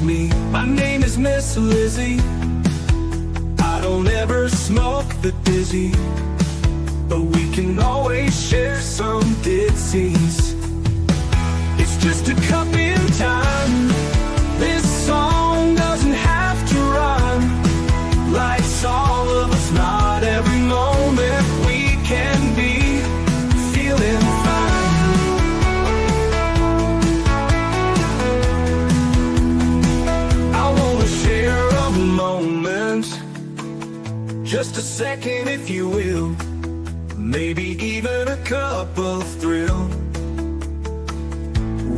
with me. My name is Miss Lizzie. I don't ever smoke the dizzy, but we can always share some ditzies. It's just a cup in time. This song doesn't have to rhyme. Life's all of us, not every moment. We can be feeling fine. I wanna share a moment, just a second if you will, maybe even a cup of thrill.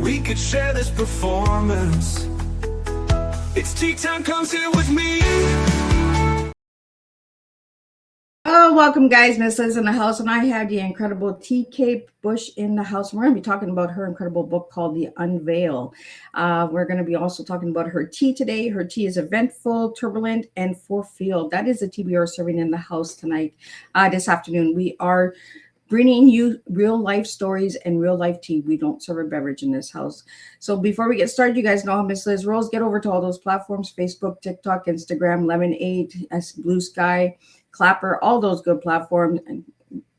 We could share this performance. It's tea time, come sit with me. Oh, welcome guys. Miss Liz in the house, and I have the incredible TK Bush in the house. We're going to be talking about her incredible book called The Unveiled. We're going to be also talking about her tea today. Her tea is eventful, turbulent, and fulfilled. That is the tea we are serving in the house tonight. This afternoon, we are bringing you real life stories and real life tea. We don't serve a beverage in this house. So before we get started, you guys know how Miss Liz rolls. Get over to all those platforms: Facebook, TikTok, Instagram, Lemonade, Blue Sky, Clapper, all those good platforms.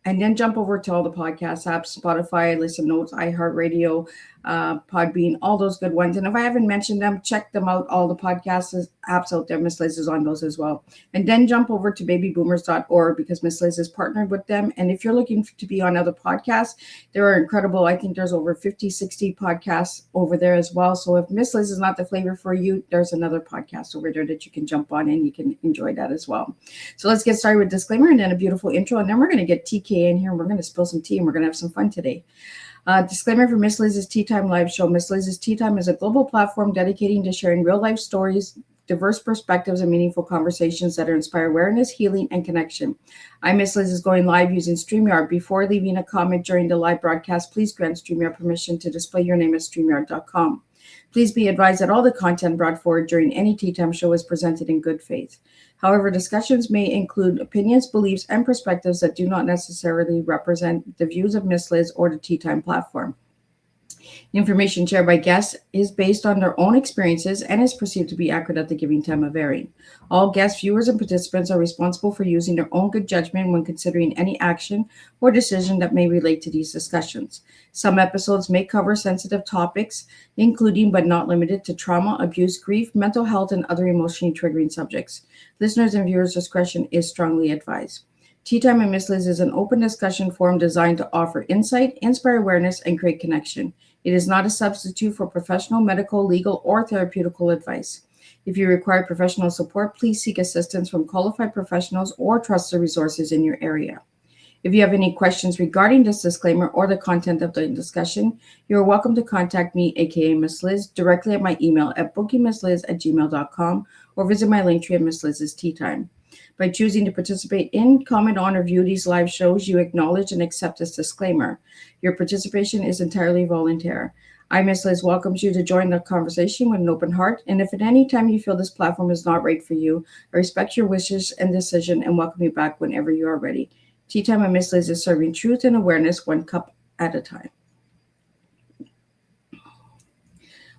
And then jump over to all the podcast apps: Spotify, Listen Notes, iHeartRadio, Podbean, all those good ones. And if I haven't mentioned them, check them out. All the podcast apps out there, Miss Liz is on those as well. And then jump over to babyboomers.org because Miss Liz is partnered with them. And if you're looking to be on other podcasts, there are incredible, I think there's over 50, 60 podcasts over there as well. So if Miss Liz is not the flavor for you, there's another podcast over there that you can jump on and you can enjoy that as well. So let's get started with disclaimer and then a beautiful intro. And then we're going to get TK in here and we're going to spill some tea and we're going to have some fun today. Disclaimer for Miss Liz's Teatime live show. Miss Liz's Teatime is a global platform dedicating to sharing real life stories, diverse perspectives, and meaningful conversations that inspire awareness, healing, and connection. Miss Liz is going live using StreamYard. Before leaving a comment during the live broadcast, please grant StreamYard permission to display your name at StreamYard.com. Please be advised that all the content brought forward during any Teatime show is presented in good faith. However, discussions may include opinions, beliefs, and perspectives that do not necessarily represent the views of Miss Liz or the Teatime platform. The information shared by guests is based on their own experiences and is perceived to be accurate at the given time of airing. All guests, viewers, and participants are responsible for using their own good judgment when considering any action or decision that may relate to these discussions. Some episodes may cover sensitive topics, including but not limited to trauma, abuse, grief, mental health, and other emotionally triggering subjects. Listeners and viewers' discretion is strongly advised. Teatime and Miss Liz is an open discussion forum designed to offer insight, inspire awareness, and create connection. It is not a substitute for professional, medical, legal, or therapeutical advice. If you require professional support, please seek assistance from qualified professionals or trusted resources in your area. If you have any questions regarding this disclaimer or the content of the discussion, you are welcome to contact me, aka Miss Liz, directly at my email at bookingmissliz@gmail.com or visit my link tree at Miss Liz's Teatime. By choosing to participate in, comment on, or view these live shows, you acknowledge and accept this disclaimer. Your participation is entirely voluntary. Miss Liz welcomes you to join the conversation with an open heart, and if at any time you feel this platform is not right for you, I respect your wishes and decision and welcome you back whenever you are ready. Teatime and Miss Liz is serving truth and awareness one cup at a time.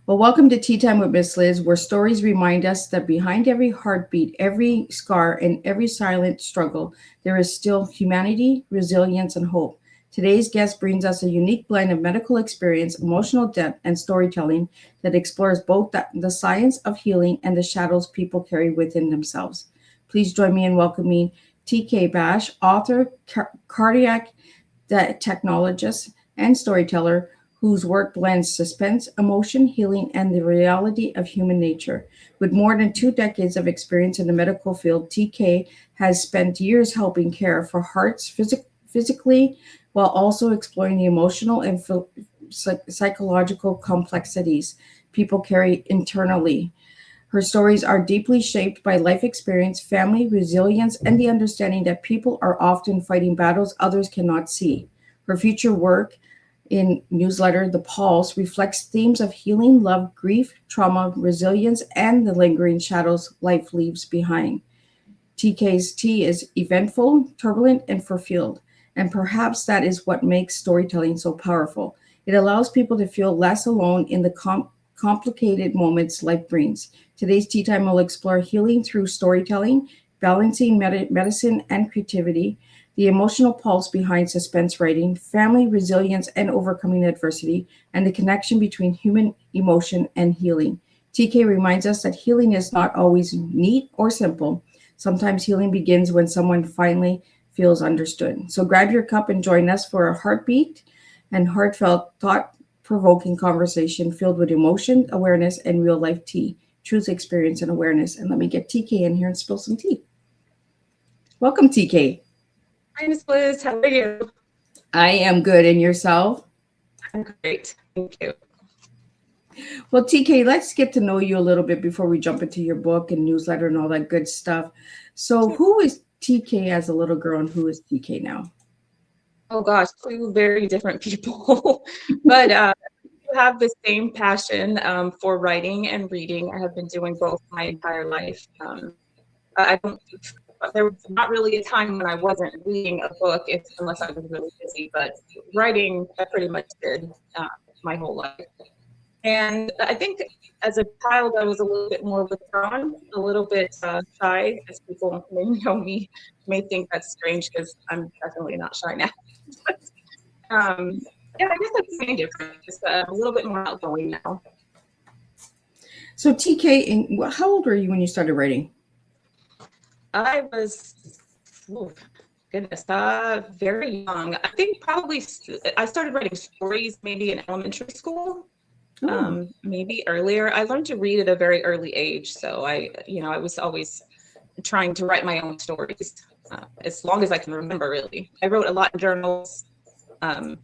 Well, welcome to Teatime with Miss Liz, where stories remind us that behind every heartbeat, every scar, and every silent struggle, there is still humanity, resilience, and hope. Today's guest brings us a unique blend of medical experience, emotional depth, and storytelling that explores both the science of healing and the shadows people carry within themselves. Please join me in welcoming TK Bash, author, cardiac technologist, and storyteller, whose work blends suspense, emotion, healing, and the reality of human nature. With more than 2 decades of experience in the medical field, TK has spent years helping care for hearts physically, while also exploring the emotional and psychological complexities people carry internally. Her stories are deeply shaped by life experience, family, resilience, and the understanding that people are often fighting battles others cannot see. Her future work in newsletter, The Pulse, reflects themes of healing, love, grief, trauma, resilience, and the lingering shadows life leaves behind. TK's tea is eventful, turbulent, and fulfilled, and perhaps that is what makes storytelling so powerful. It allows people to feel less alone in the complicated moments life brings. Today's Tea Time will explore healing through storytelling, balancing medicine and creativity, the emotional pulse behind suspense writing, family resilience and overcoming adversity, and the connection between human emotion and healing. TK reminds us that healing is not always neat or simple. Sometimes healing begins when someone finally feels understood. So grab your cup and join us for a heartbeat and heartfelt, thought provoking conversation filled with emotion, awareness, and real life tea, truth, experience, and awareness. And let me get TK in here and spill some tea. Welcome, TK. Hi, Miss Liz. How are you? I am good. And yourself? I'm great. Thank you. Well, TK, let's get to know you a little bit before we jump into your book and newsletter and all that good stuff. So, who is TK as a little girl and who is TK now? Oh gosh, two very different people, but we have the same passion for writing and reading. I have been doing both my entire life. I don't. There was not really a time when I wasn't reading a book, unless I was really busy. But writing, I pretty much did my whole life. And I think as a child, I was a little bit more withdrawn, a little bit shy, as people may know me, may think that's strange because I'm definitely not shy now. But, yeah, I guess that's the main difference. Just a little bit more outgoing now. So, TK, how old were you when you started writing? I was, oh, goodness, very young. I think probably I started writing stories maybe in elementary school. Maybe earlier. I learned to read at a very early age, so I was always trying to write my own stories as long as I can remember. Really, I wrote a lot in journals,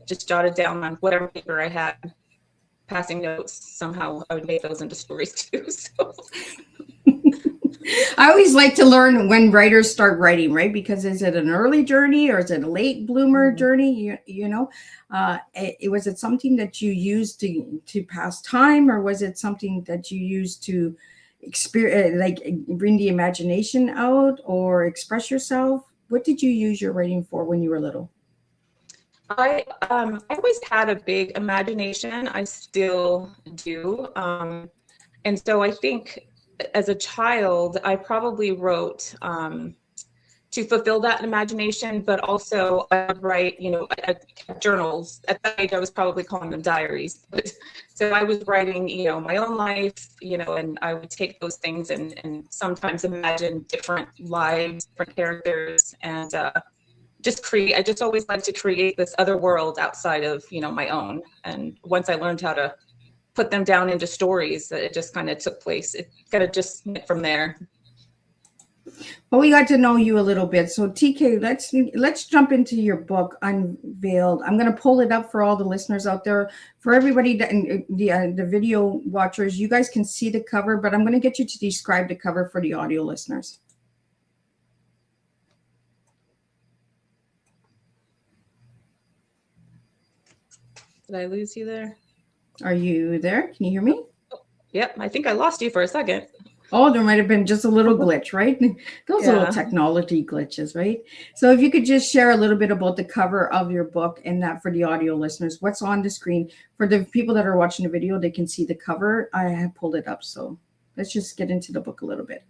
just jotted down on whatever paper I had, passing notes. Somehow, I would make those into stories too. So. I always like to learn when writers start writing, right? Because is it an early journey or is it a late bloomer journey? Was it something that you used to pass time, or was it something that you used to experience, like bring the imagination out or express yourself? What did you use your writing for when you were little? I always had a big imagination. I still do, and so I think as a child, I probably wrote to fulfill that imagination, but also I would write, I kept journals. At that age, I was probably calling them diaries. But, so I was writing, my own life, and I would take those things and sometimes imagine different lives, different characters, and just create. I just always like to create this other world outside of, my own. And once I learned how to put them down into stories, it just kind of took place. It kind of just went from there. Well, we got to know you a little bit. So TK, let's jump into your book, Unveiled. I'm going to pull it up for all the listeners out there. For everybody, the video watchers, you guys can see the cover, but I'm going to get you to describe the cover for the audio listeners. Did I lose you there? Are you there? Can you hear me? Yep, I think I lost you for a second. Oh, there might have been just a little glitch, right? Those little technology glitches, right? So if you could just share a little bit about the cover of your book and that for the audio listeners, what's on the screen. For the people that are watching the video, they can see the cover. I have pulled it up. So let's just get into the book a little bit.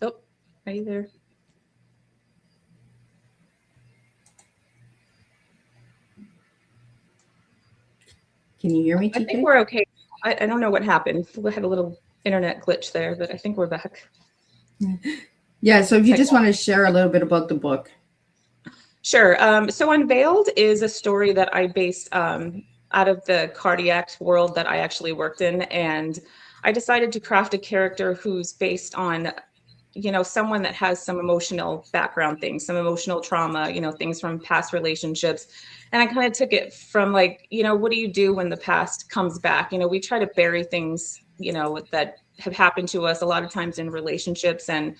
Oh, are you there? Can you hear me, TK? I think we're okay. I don't know what happened. We had a little internet glitch there, but I think we're back. Yeah, so if you just want to share a little bit about the book. Sure. So Unveiled is a story that I based out of the cardiac world that I actually worked in. And I decided to craft a character who's based on, someone that has some emotional background things, some emotional trauma, things from past relationships. And I kind of took it from what do you do when the past comes back? We try to bury things, that have happened to us a lot of times in relationships, and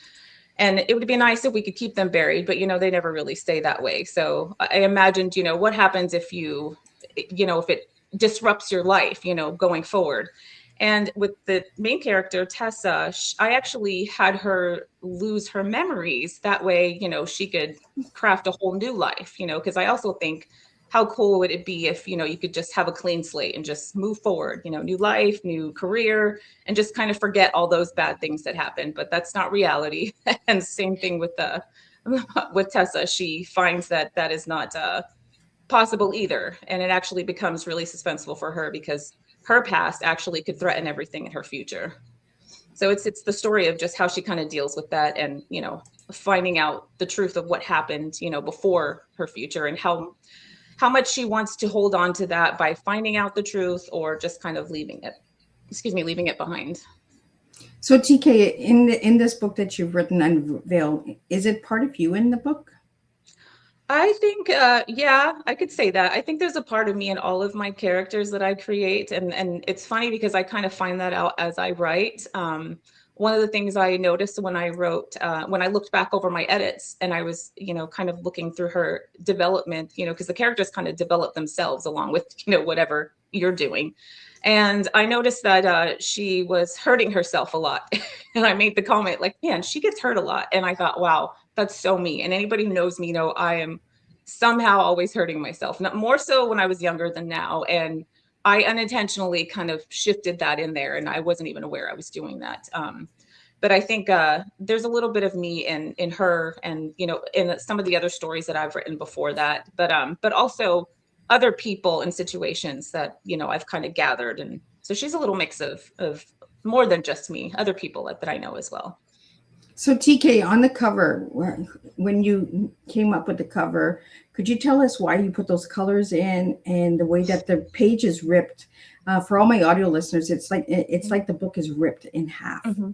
it would be nice if we could keep them buried, but they never really stay that way. So I imagined, what happens if if it disrupts your life, going forward. And with the main character, Tessa, I actually had her lose her memories. That way, she could craft a whole new life, because I also think how cool would it be if, you could just have a clean slate and just move forward, new life, new career, and just kind of forget all those bad things that happened. But that's not reality. And same thing with with Tessa. She finds that that is not possible either. And it actually becomes really suspenseful for her because her past actually could threaten everything in her future. So it's the story of just how she kind of deals with that, and finding out the truth of what happened before her future, and how much she wants to hold on to that by finding out the truth, or just kind of leaving it behind. So TK, in this book that you've written, Unveiled, is it part of you in the book? I think, yeah, I could say that. I think there's a part of me in all of my characters that I create. And it's funny because I kind of find that out as I write. One of the things I noticed when I wrote, when I looked back over my edits and I was, kind of looking through her development, because the characters kind of develop themselves along with, whatever you're doing. And I noticed that she was hurting herself a lot. And I made the comment like, man, she gets hurt a lot. And I thought, wow, that's so me. And anybody who knows me know I am somehow always hurting myself, not more so when I was younger than now. And I unintentionally kind of shifted that in there, and I wasn't even aware I was doing that. But I think there's a little bit of me in her, and in some of the other stories that I've written before that. But also other people and situations that I've kind of gathered, and so she's a little mix of more than just me, other people that I know as well. So TK, on the cover, when you came up with the cover, could you tell us why you put those colors in and the way that the page is ripped? For all my audio listeners, it's like the book is ripped in half. Mm-hmm.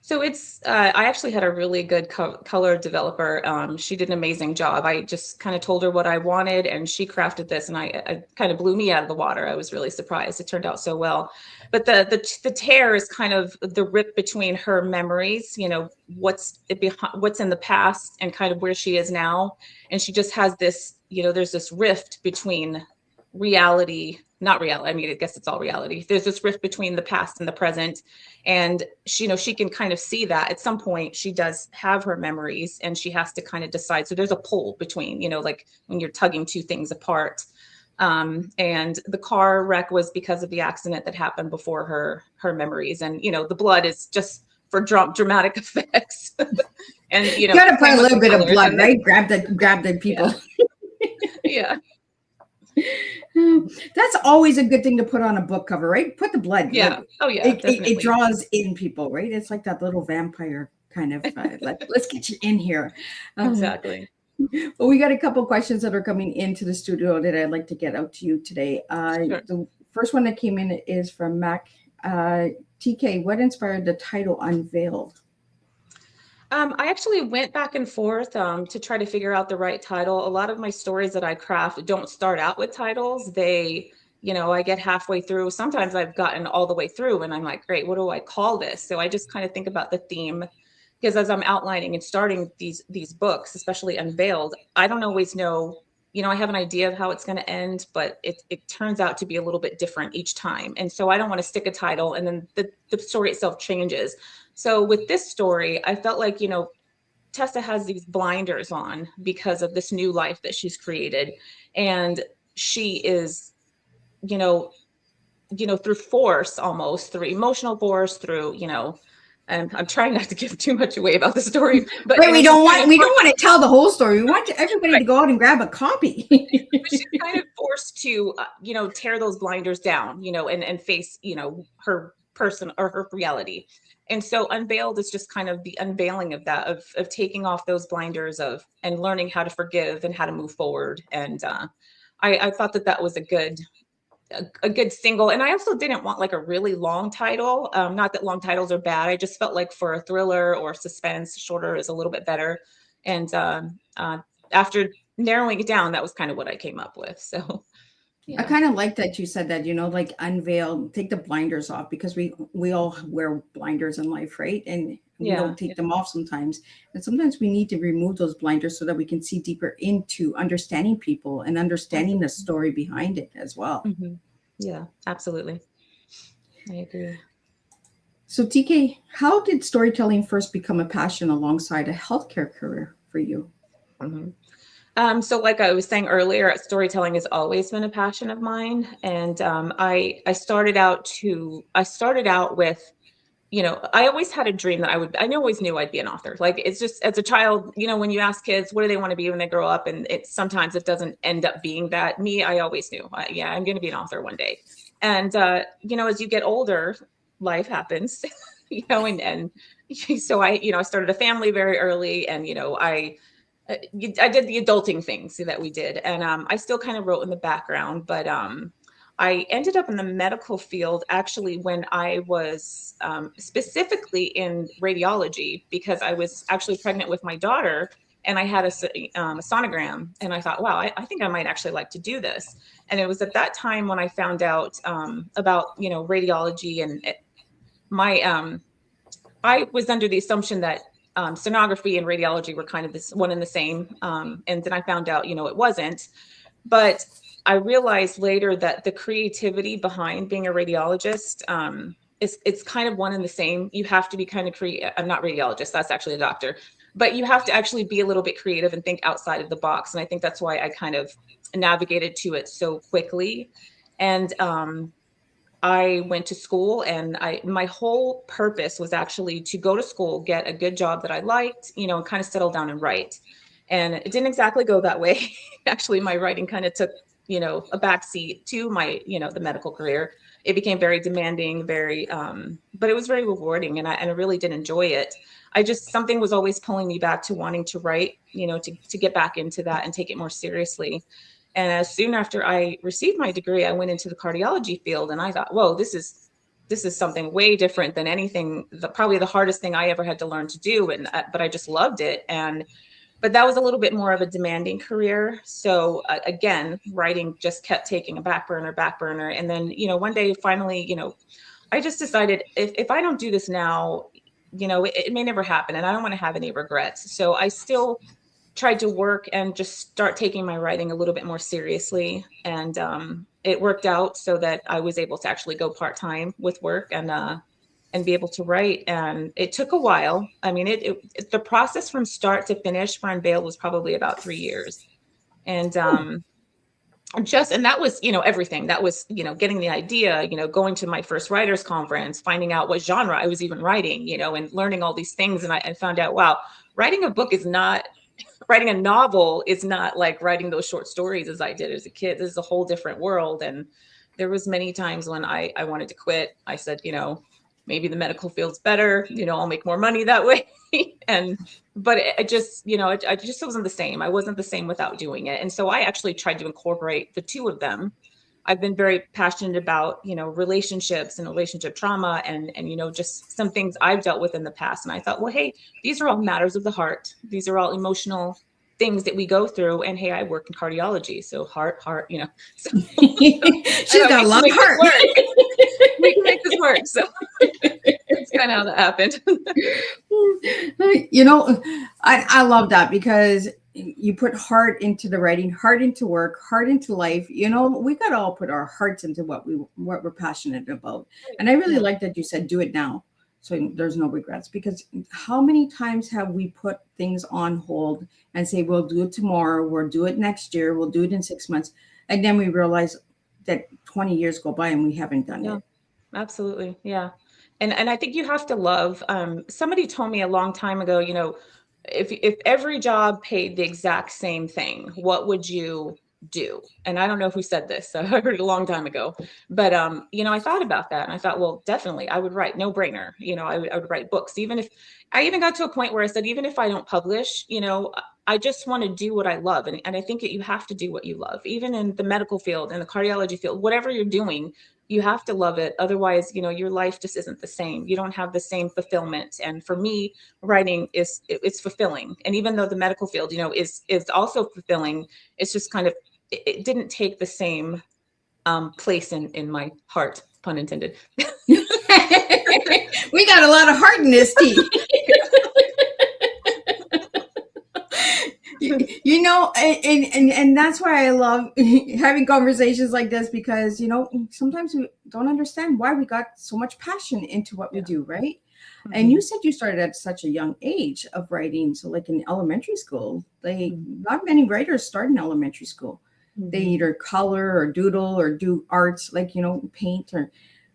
So I actually had a really good color developer. She did an amazing job. I just kind of told her what I wanted, and she crafted this, and I kind of blew me out of the water. I was really surprised. It turned out so well. But the tear is kind of the rip between her memories, what's in the past and kind of where she is now. And she just has this, there's this rift between reality, not reality. I mean, I guess it's all reality. There's this rift between the past and the present. And she can kind of see that at some point she does have her memories, and she has to kind of decide. So there's a pull between, like when you're tugging two things apart. And the car wreck was because of the accident that happened before her memories. And, the blood is just for dramatic effects. And, you gotta put a little bit of blood, right? Grab the people. Yeah. That's always a good thing to put on a book cover, right? Put the blood. Yeah. Like, oh yeah. It draws in people, right? It's like that little vampire kind of. Let's get you in here. Exactly. Well, we got a couple questions that are coming into the studio that I'd like to get out to you today. Sure. The first one that came in is from Mac. TK, what inspired the title Unveiled? I actually went back and forth to try to figure out the right title. A lot of my stories that I craft don't start out with titles. They, I get halfway through. Sometimes I've gotten all the way through and I'm like, great, what do I call this? So I just kind of think about the theme, because as I'm outlining and starting these books, especially Unveiled, I don't always know, I have an idea of how it's going to end, but it turns out to be a little bit different each time. And so I don't want to stick a title and then the story itself changes. So with this story, I felt like, Tessa has these blinders on because of this new life that she's created. And she is, through force, almost through emotional force, through, and I'm trying not to give too much away about the story, but we don't want to tell the whole story. We want everybody to go out and grab a copy. She's kind of forced to, tear those blinders down, and face, her person or her reality. And so Unveiled is just kind of the unveiling of that, of taking off those blinders and learning how to forgive and how to move forward. And I thought that was a good single. And I also didn't want like a really long title. Not that long titles are bad. I just felt like for a thriller or suspense, shorter is a little bit better. And after narrowing it down, that was kind of what I came up with. So yeah. I kind of like that you said that, like unveil, take the blinders off, because we all wear blinders in life, right? And we don't take them off sometimes. And sometimes we need to remove those blinders so that we can see deeper into understanding people and understanding the story behind it as well. Mm-hmm. Yeah, absolutely. I agree. So, TK, how did storytelling first become a passion alongside a healthcare career for you? Mhm. So like I was saying earlier, storytelling has always been a passion of mine. And I started out with, I always had a dream that I always knew I'd be an author. Like, it's just, as a child, when you ask kids, what do they want to be when they grow up? And sometimes it doesn't end up being that. Me, I always knew, yeah, I'm going to be an author one day. And, as you get older, life happens, and so I started a family very early, and, I did the adulting things that we did, and I still kind of wrote in the background, but I ended up in the medical field actually when I was specifically in radiology, because I was actually pregnant with my daughter, and I had a sonogram, and I thought, wow, I think I might actually like to do this. And it was at that time when I found out about radiology, and my I was under the assumption that sonography and radiology were kind of this one and the same. And then I found out, it wasn't. But I realized later that the creativity behind being a radiologist, it's kind of one and the same. You have to be kind of creative. I'm not a radiologist, that's actually a doctor. But you have to actually be a little bit creative and think outside of the box. And I think that's why I kind of navigated to it so quickly. And I went to school, and my whole purpose was actually to go to school, get a good job that I liked, and kind of settle down and write. And it didn't exactly go that way. Actually, my writing kind of took, a backseat to my, the medical career. It became very demanding, but it was very rewarding, and I really did enjoy it. Something was always pulling me back to wanting to write, to get back into that and take it more seriously. And as soon after I received my degree, I went into the cardiology field, and I thought, whoa, this is something way different than anything, probably the hardest thing I ever had to learn to do. But I just loved it. But that was a little bit more of a demanding career. So again, writing just kept taking a back burner. And then, one day finally, I just decided, if I don't do this now, it may never happen, and I don't want to have any regrets. So I still tried to work and just start taking my writing a little bit more seriously. And it worked out so that I was able to actually go part-time with work, and be able to write. And it took a while. I mean, the process from start to finish for Unveiled was probably about 3 years. And and that was, everything. That was, getting the idea, going to my first writers conference, finding out what genre I was even writing, and learning all these things. And I found out, wow, writing a book is not, writing a novel is not like writing those short stories as I did as a kid. This is a whole different world. And there was many times when I wanted to quit. I said, maybe the medical field's better, I'll make more money that way. But it just, I just wasn't the same. I wasn't the same without doing it. And so I actually tried to incorporate the two of them. I've been very passionate about, relationships and relationship trauma, and just some things I've dealt with in the past. And I thought, well, hey, these are all matters of the heart. These are all emotional things that we go through. And hey, I work in cardiology, so heart. So She's got a lot of heart. We can make this work. So that's kind of how that happened. I love that, because you put heart into the writing, heart into work, heart into life. We got to all put our hearts into what we're passionate about. And I really like that you said, do it now, so there's no regrets. Because how many times have we put things on hold and say, we'll do it tomorrow, we'll do it next year, we'll do it in 6 months. And then we realize that 20 years go by and we haven't done it. Absolutely. Yeah. And I think you have to love, somebody told me a long time ago, if every job paid the exact same thing, what would you do? And I don't know who said this. I heard it a long time ago, but, I thought about that, and I thought, well, definitely I would write, no brainer. I would write books. Even if I even got to a point where I said, even if I don't publish, I just want to do what I love. And I think that you have to do what you love, even in the medical field, in the cardiology field, whatever you're doing, you have to love it. Otherwise, your life just isn't the same. You don't have the same fulfillment. And for me, writing it's fulfilling. And even though the medical field, is also fulfilling, it's just kind of, it didn't take the same place in my heart, pun intended. We got a lot of heart in this tea. You know, and that's why I love having conversations like this, because you know sometimes we don't understand why we got so much passion into what we Yeah. do, right? And Mhm. you said you started at such a young age of writing, so like in elementary school, they Mhm. not many writers start in elementary school. They Mhm. either color or doodle or do arts, like you know, paint or.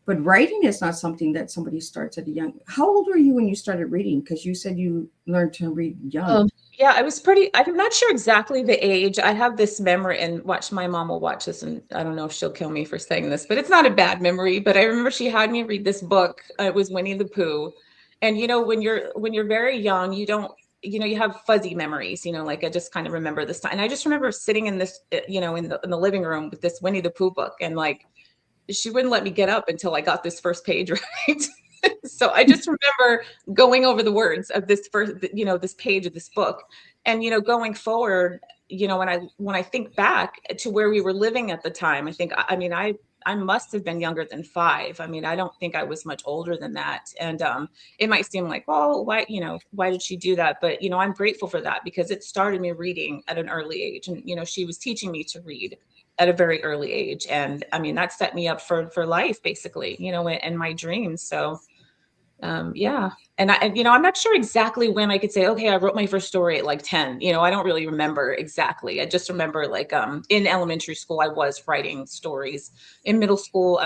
But writing is not something that somebody starts at a young. How old were you when you started reading? Because you said you learned to read young. Yeah, I was pretty, I'm not sure exactly the age. I have this memory, and watch, my mom will watch this, and I don't know if she'll kill me for saying this, but it's not a bad memory. But I remember she had me read this book. It was Winnie the Pooh. And you know, when you're very young, you don't, you know, you have fuzzy memories, you know, like I just kind of remember this time. And I just remember sitting in this, you know, in the living room with this Winnie the Pooh book, and like she wouldn't let me get up until I got this first page right. So I just remember going over the words of this first, you know, this page of this book. And you know, going forward, you know, when I think back to where we were living at the time, I think, I mean, I must have been younger than 5. I mean, I don't think I was much older than that. And it might seem like, well, why, you know, why did she do that? But you know, I'm grateful for that, because it started me reading at an early age. And you know, she was teaching me to read at a very early age. And I mean, that set me up for life, basically, you know, and my dreams. So yeah. And you know, I'm not sure exactly when I could say, okay, I wrote my first story at like 10. You know, I don't really remember exactly. I just remember like in elementary school I was writing stories. In middle school,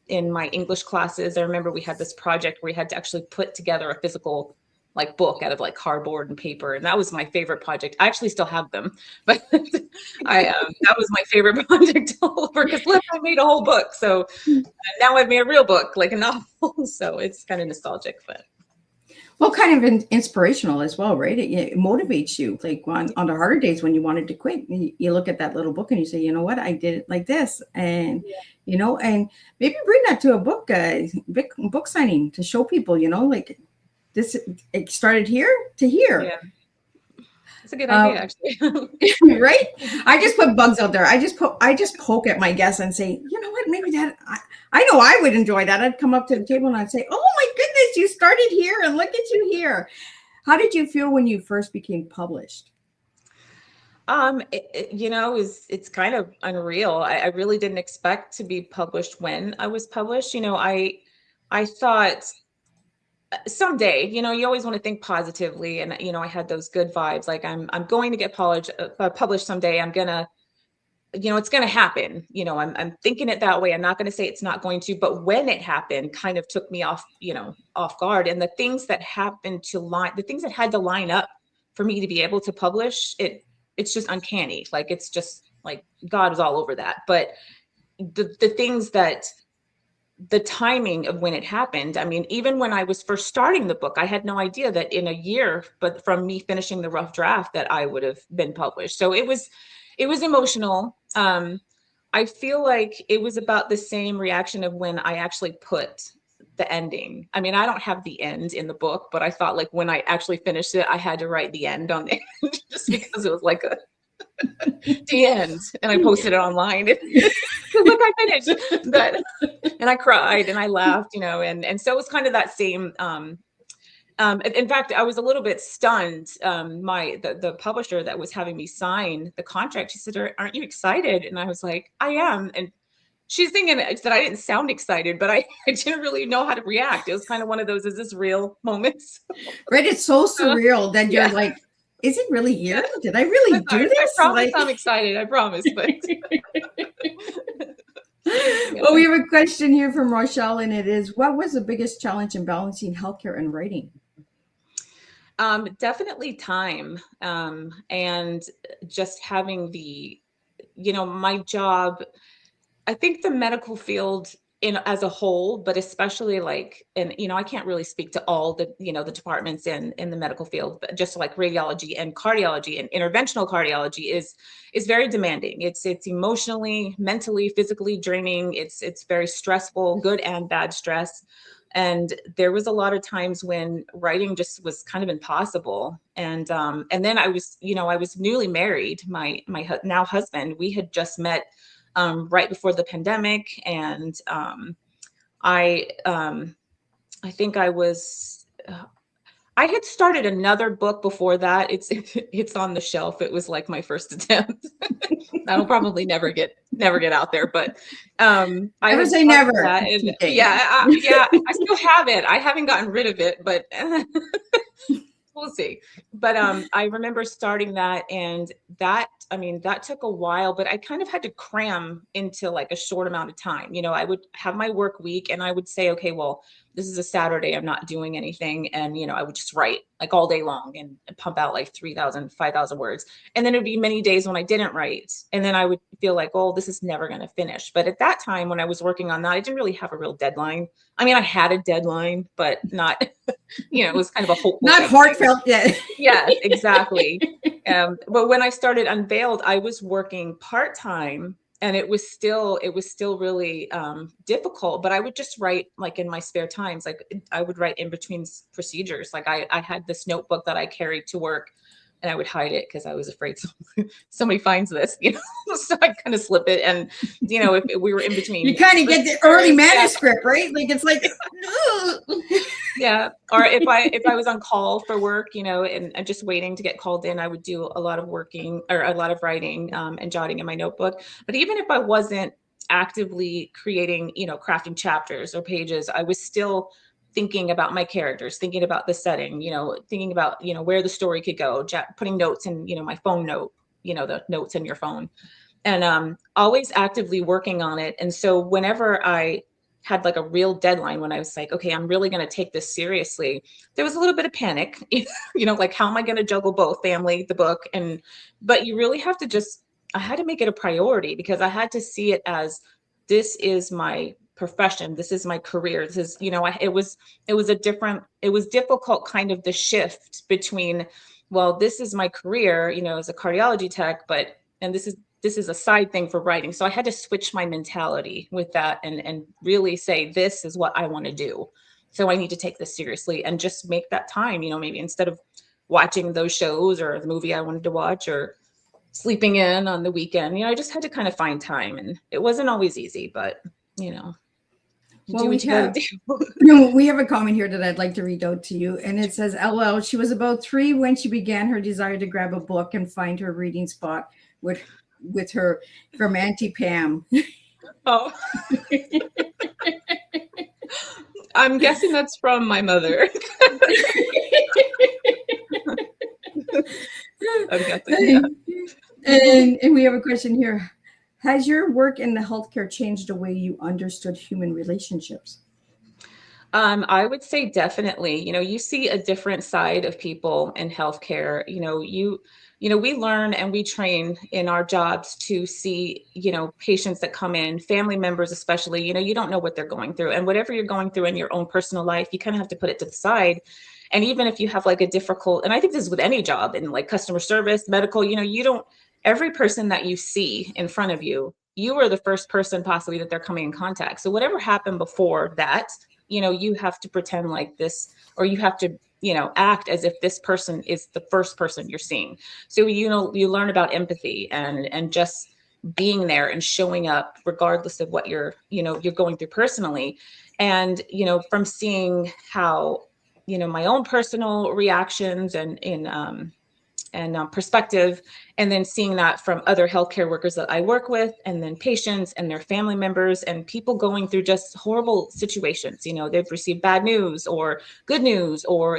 in my English classes, I remember we had this project where we had to actually put together a physical like book out of like cardboard and paper, and that was my favorite project. I actually still have them, but I that was my favorite project all over, because look, I made a whole book. So now I've made a real book, like a novel. So it's kind of nostalgic, but Well, kind of inspirational as well, right? It motivates you. Like on the harder days when you wanted to quit, you look at that little book and you say, you know what, I did it like this, and yeah. you know, and maybe bring that to a book signing to show people, you know, like this. It started here to here. Yeah, it's a good idea, Uh, actually. right? I just put bugs out there. I just poke at my guests and say, you know what, maybe I know I would enjoy that. I'd come up to the table and I'd say, oh my goodness, you started here and look at you here. How did you feel when you first became published? You know, it's kind of unreal. I really didn't expect to be published when I was published. You know, I thought someday, you know, you always want to think positively, and you know, I had those good vibes. Like I'm going to get published someday. I'm gonna, you know, it's going to happen. You know, I'm thinking it that way. I'm not going to say it's not going to, but when it happened, kind of took me off, you know, off guard. And the things that happened the things that had to line up for me to be able to publish it, it's just uncanny. Like it's just like God is all over that. But the things that the timing of when it happened. I mean, even when I was first starting the book, I had no idea that in a year, but from me finishing the rough draft, that I would have been published. So it was emotional. I feel like it was about the same reaction of when I actually put the ending. I mean, I don't have the end in the book, but I thought like when I actually finished it, I had to write the end on the end just because it was like the end, and I posted it online. Look, I finished. But and I cried and I laughed, you know, and so it was kind of that same in fact, I was a little bit stunned. The publisher that was having me sign the contract, she said, "Aren't you excited?" And I was like, "I am." And she's thinking that I didn't sound excited, but I didn't really know how to react. It was kind of one of those, is this real moments? Right? It's so surreal that you're Yeah. like, is it really here? Yeah. Did I really do I this? promise Like, I'm excited. I promise. But well, yeah. we have a question here from Rochelle, and it is, what was the biggest challenge in balancing healthcare and writing? Definitely time. And just having you know, my job, I think the medical field in as a whole, but especially like, and you know, I can't really speak to all the, you know, the departments in the medical field, but just like radiology and cardiology and interventional cardiology is very demanding. It's emotionally, mentally, physically draining. It's very stressful, good and bad stress. And there was a lot of times when writing just was kind of impossible. And then I was, you know, I was newly married. My now husband, we had just met right before the pandemic, and I think I was I had started another book before that. It's on the shelf. It was like my first attempt. That'll probably never get out there, but I Never had say started never. that, and TK. yeah, I still have it. I haven't gotten rid of it, but we'll see. But I remember starting that, and that, I mean, that took a while, but I kind of had to cram into like a short amount of time. I would have my work week, and I would say, okay, well, this is a Saturday, I'm not doing anything. And, I would just write like all day long and pump out like 3,000, 5,000 words. And then it'd be many days when I didn't write. And then I would feel like, oh, this is never going to finish. But at that time, when I was working on that, I didn't really have a real deadline. I mean, I had a deadline, but not, it was kind of a hopeful Not deadline. heartfelt yet. Yes, exactly. But when I started Unveiled, I was working part-time, and it was still really difficult, but I would just write like in my spare times. Like I would write in between procedures. Like I had this notebook that I carried to work, and I would hide it because I was afraid somebody finds this, so I kind of slip it. And, if we were in between. You kind of get the early manuscript, right? Like it's like, yeah. Or if I was on call for work, and just waiting to get called in, I would do a lot of working or a lot of writing and jotting in my notebook. But even if I wasn't actively creating, crafting chapters or pages, I was still thinking about my characters, thinking about the setting, thinking about, where the story could go, putting notes in, my phone note, the notes in your phone, and always actively working on it. And so whenever I had like a real deadline, when I was like, okay, I'm really going to take this seriously, there was a little bit of panic, like, how am I going to juggle both family, the book? But you really have to I had to make it a priority, because I had to see it as, this is my profession. This is my career. This is, it was difficult, kind of the shift between, well, this is my career, as a cardiology tech, and this is a side thing for writing. So I had to switch my mentality with that, and really say, this is what I want to do. So I need to take this seriously and just make that time, maybe instead of watching those shows or the movie I wanted to watch, or sleeping in on the weekend, I just had to kind of find time, and it wasn't always easy, but well, do what you gotta do. We have a comment here that I'd like to read out to you, and it says, "LL, she was about 3 when she began her desire to grab a book and find her reading spot with her, from Auntie Pam." Oh, I'm guessing that's from my mother. I'm guessing. And we have a question here. Has your work in the healthcare changed the way you understood human relationships? I would say definitely. You see a different side of people in healthcare. We learn and we train in our jobs to see, patients that come in, family members especially. You don't know what they're going through, and whatever you're going through in your own personal life, you kind of have to put it to the side. And even if you have like a difficult, and I think this is with any job, in like customer service, medical, you don't, every person that you see in front of you, you are the first person possibly that they're coming in contact. So whatever happened before that, you have to pretend like this, or you have to, act as if this person is the first person you're seeing. So, you learn about empathy and just being there and showing up regardless of what you're going through personally. And, from seeing how, my own personal reactions and perspective, and then seeing that from other healthcare workers that I work with, and then patients and their family members, and people going through just horrible situations. They've received bad news or good news, or,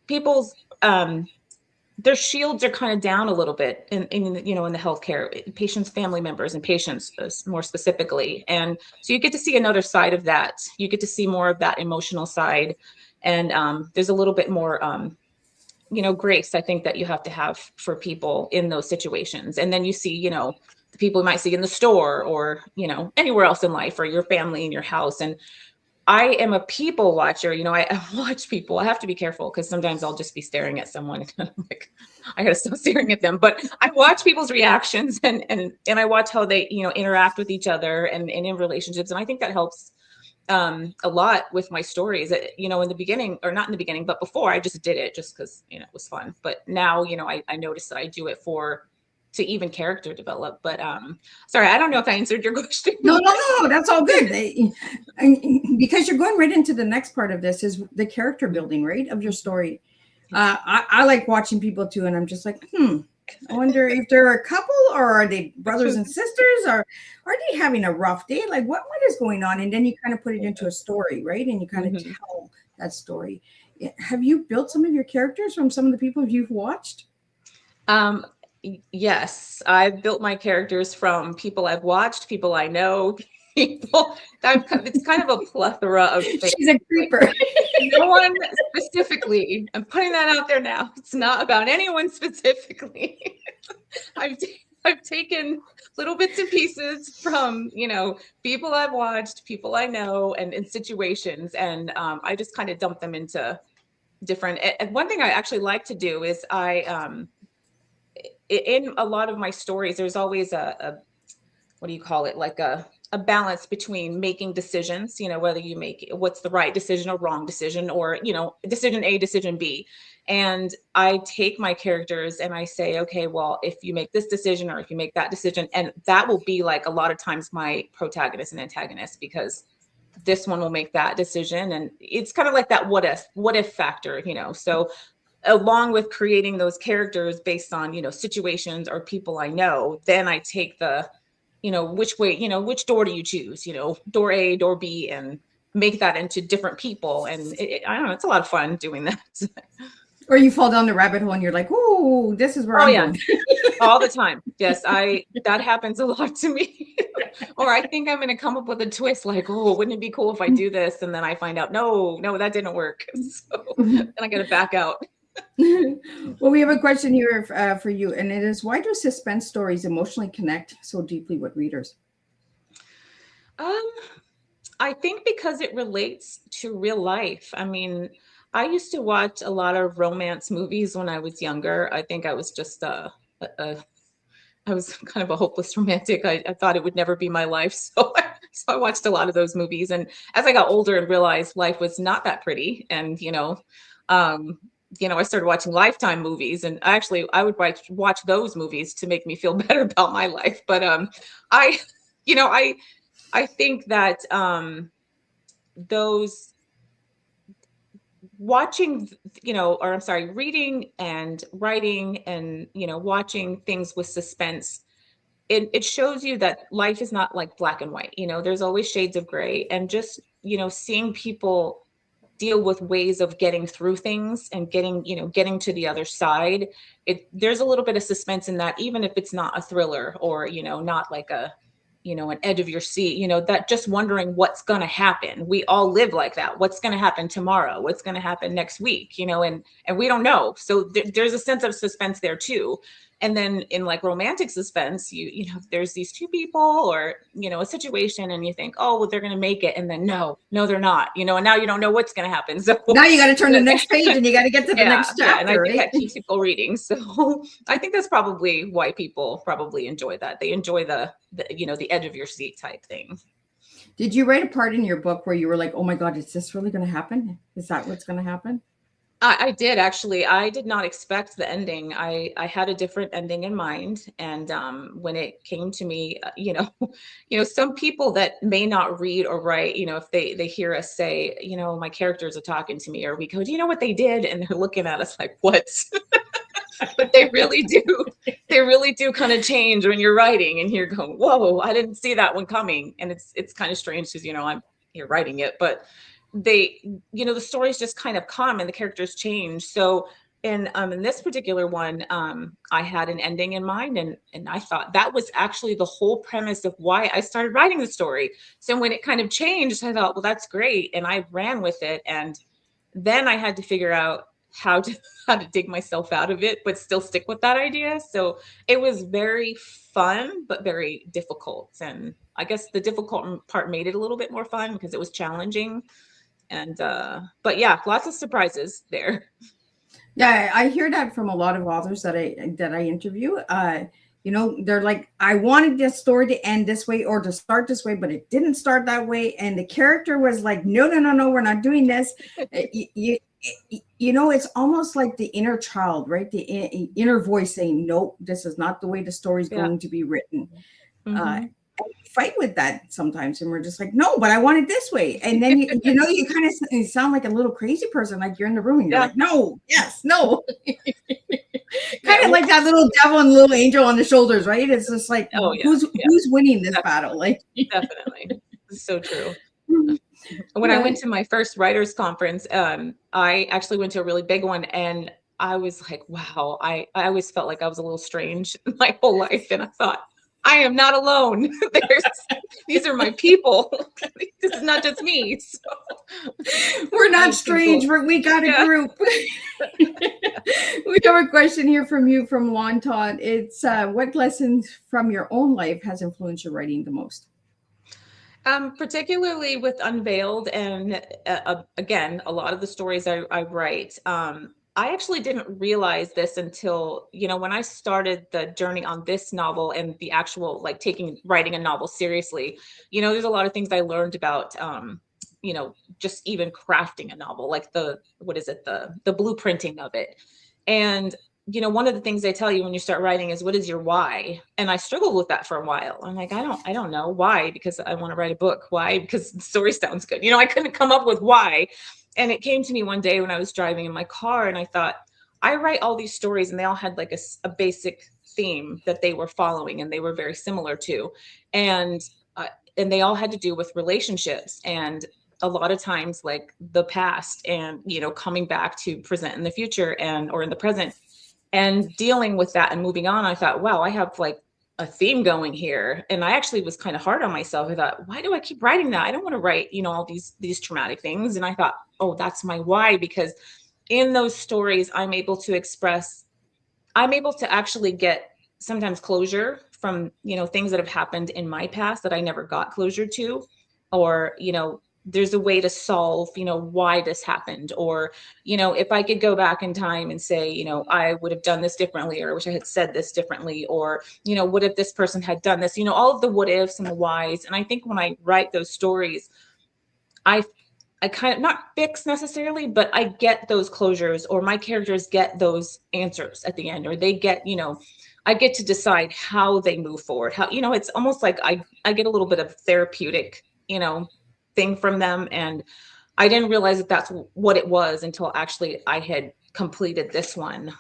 people's, their shields are kind of down a little bit in the healthcare, patients, family members, and patients more specifically. And so you get to see another side of that. You get to see more of that emotional side. And there's a little bit more, grace, I think, that you have to have for people in those situations. And then you see, the people you might see in the store, or, anywhere else in life, or your family in your house. And I am a people watcher. I watch people. I have to be careful, because sometimes I'll just be staring at someone and I'm like, I gotta stop staring at them. But I watch people's reactions, and I watch how they, interact with each other and in relationships. And I think that helps a lot with my stories. In the beginning, or not in the beginning, but before, I just did it just because, it was fun. But now, I notice that I do it for to even character develop. But sorry, I don't know if I answered your question. No, that's all good. Because you're going right into the next part of this is the character building, right, of your story. I like watching people too, and I'm just like, I wonder if they're a couple, or are they brothers and sisters, or are they having a rough day? Like what is going on? And then you kind of put it into a story, right? And you kind of tell that story. Have you built some of your characters from some of the people you've watched? Yes, I've built my characters from people I've watched, people I know, people. It's kind of a plethora of things. She's a creeper. No one specifically. I'm putting that out there now. It's not about anyone specifically. I've taken little bits and pieces from, you know, people I've watched, people I know, and in situations, and I just kind of dump them into different. And one thing I actually like to do is in a lot of my stories, there's always a what do you call it, like a balance between making decisions, you know, whether you make what's the right decision or wrong decision, or, you know, decision A, decision B. And I take my characters and I say, okay, well, if you make this decision or if you make that decision, and that will be like a lot of times my protagonist and antagonist, because this one will make that decision. And it's kind of like that what if factor, you know. So along with creating those characters based on, you know, situations or people I know, then I take the, you know, which way, you know, which door do you choose, you know, door A, door B, and make that into different people. And I don't know, it's a lot of fun doing that. Or you fall down the rabbit hole and you're like, "Ooh, this is where I'm going." All the time. Yes, that happens a lot to me. Or I think I'm going to come up with a twist, like, oh, wouldn't it be cool if I do this? And then I find out, no, that didn't work. So then I got to back out. Well, we have a question here for you, and it is, why do suspense stories emotionally connect so deeply with readers? I think because it relates to real life. I mean, I used to watch a lot of romance movies when I was younger. I think I was just I was kind of a hopeless romantic. I thought it would never be my life, so I watched a lot of those movies. And as I got older and realized life was not that pretty, and I started watching Lifetime movies, and I would watch those movies to make me feel better about my life. But I think that those watching, reading and writing and, watching things with suspense, it shows you that life is not like black and white. There's always shades of gray, and just, seeing people deal with ways of getting through things and getting to the other side. There's a little bit of suspense in that, even if it's not a thriller or, not like an edge of your seat, that just wondering what's going to happen. We all live like that. What's going to happen tomorrow? What's going to happen next week? And we don't know. So there's a sense of suspense there too. And then in like romantic suspense, there's these two people or, a situation, and you think, oh, well, they're going to make it. And then no, they're not, and now you don't know what's going to happen. So now you got to turn the next page and you got to get to the next chapter. And I think that keeps people reading. So I think that's probably why people probably enjoy that. They enjoy the edge of your seat type thing. Did you write a part in your book where you were like, oh my God, is this really going to happen? Is that what's going to happen? I did, actually. I did not expect the ending. I had a different ending in mind. And when it came to me, some people that may not read or write, if they hear us say, my characters are talking to me, or we go, do you know what they did? And they're looking at us like, what? But they really do. They really do kind of change when you're writing, and you're going, whoa, I didn't see that one coming. And it's kind of strange because, you're writing it, but the stories just kind of come and the characters change. So in this particular one, I had an ending in mind, and I thought that was actually the whole premise of why I started writing the story. So when it kind of changed, I thought, well, that's great. And I ran with it. And then I had to figure out how to dig myself out of it, but still stick with that idea. So it was very fun, but very difficult. And I guess the difficult part made it a little bit more fun because it was challenging. And but yeah, lots of surprises there. Yeah, I hear that from a lot of authors that I interview. They're like, I wanted this story to end this way or to start this way, but it didn't start that way. And the character was like, no, we're not doing this. you know, it's almost like the inner child, right? The inner voice saying, nope, this is not the way the story's Yeah. going to be written. Mhm. And we fight with that sometimes, and we're just like, no, but I want it this way. And then you know, you kind of sound like a little crazy person, like you're in the room and you're Yeah. like, no, yes, no. Yeah. Kind of like that little devil and little angel on the shoulders, right? It's just like, Oh yeah. who's Yeah. winning this Definitely. battle? Like, Definitely. It's so true. When I went right. to my first writers conference, I actually went to a really big one, and I was like, wow, I always felt like I was a little strange my whole life. And I thought, I am not alone. These are my people. This is not just me. So, We're not really strange. cool. We got a Yeah. group. We have a question here from you from Juan Todd. It's what lessons from your own life has influenced your writing the most? Particularly with Unveiled, and again, a lot of the stories I write, I actually didn't realize this until, when I started the journey on this novel and the actual, like, writing a novel seriously. There's a lot of things I learned about, just even crafting a novel, like what is it, the blueprinting of it. And one of the things they tell you when you start writing is, what is your why? And I struggled with that for a while. I'm like, I don't know why, because I want to write a book. Why? Because the story sounds good. I couldn't come up with why. And it came to me one day when I was driving in my car, and I thought, I write all these stories and they all had like a basic theme that they were following and they were very similar to. And, uh, and they all had to do with relationships, and a lot of times like the past, and coming back to present in the future, or in the present, and dealing with that and moving on. I thought, wow, I have like a theme going here. And I actually was kind of hard on myself. I thought, why do I keep writing that? I don't want to write, all these traumatic things. And I thought, oh, that's my why, because in those stories, I'm able to actually get sometimes closure from, things that have happened in my past that I never got closure to, or, there's a way to solve, why this happened. Or, if I could go back in time and say, I would have done this differently, or I wish I had said this differently, or, what if this person had done this, all of the what ifs and the whys. And I think when I write those stories, I I kind of, not fix necessarily, but I get those closures, or my characters get those answers at the end, or they get, I get to decide how they move forward. How, it's almost like I get a little bit of therapeutic, thing from them. And I didn't realize that that's what it was until actually I had completed this one.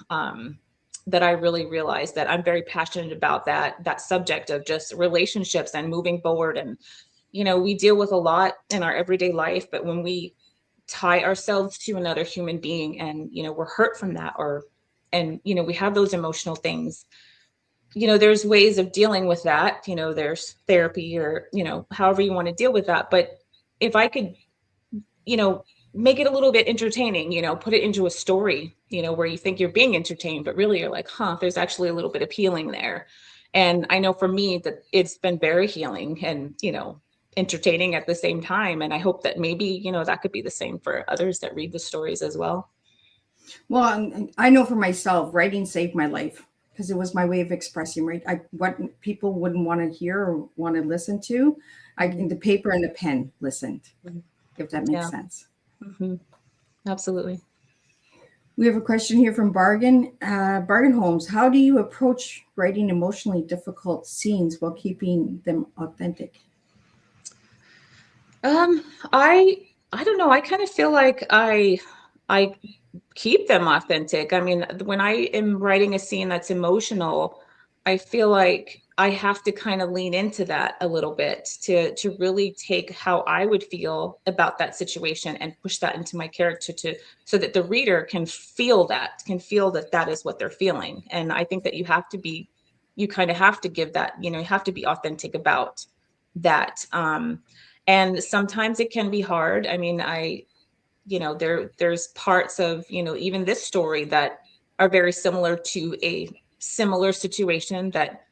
That I really realized that I'm very passionate about that subject of just relationships and moving forward. And we deal with a lot in our everyday life, but when we tie ourselves to another human being, and we're hurt from that, and we have those emotional things, there's ways of dealing with that. There's therapy, or however you want to deal with that. But if I could, you know make it a little bit entertaining, put it into a story, where you think you're being entertained, but really you're like, there's actually a little bit of healing there. And I know for me that it's been very healing, and entertaining at the same time. And I hope that maybe that could be the same for others that read the stories as well. Well, I know for myself, writing saved my life because it was my way of expressing, right? What people wouldn't want to hear or want to listen to, the paper and the pen listened, if that makes Yeah. sense. Mm-hmm. Absolutely. We have a question here from Bargain Holmes. How do you approach writing emotionally difficult scenes while keeping them authentic? I don't know. I kind of feel like I keep them authentic. I mean, when I am writing a scene that's emotional, I feel like I have to kind of lean into that a little bit to really take how I would feel about that situation and push that into my character, so that the reader can feel that that is what they're feeling. And I think that you kind of have to give that, you have to be authentic about that. And sometimes it can be hard. I mean, there's parts of, even this story that are very similar to a similar situation that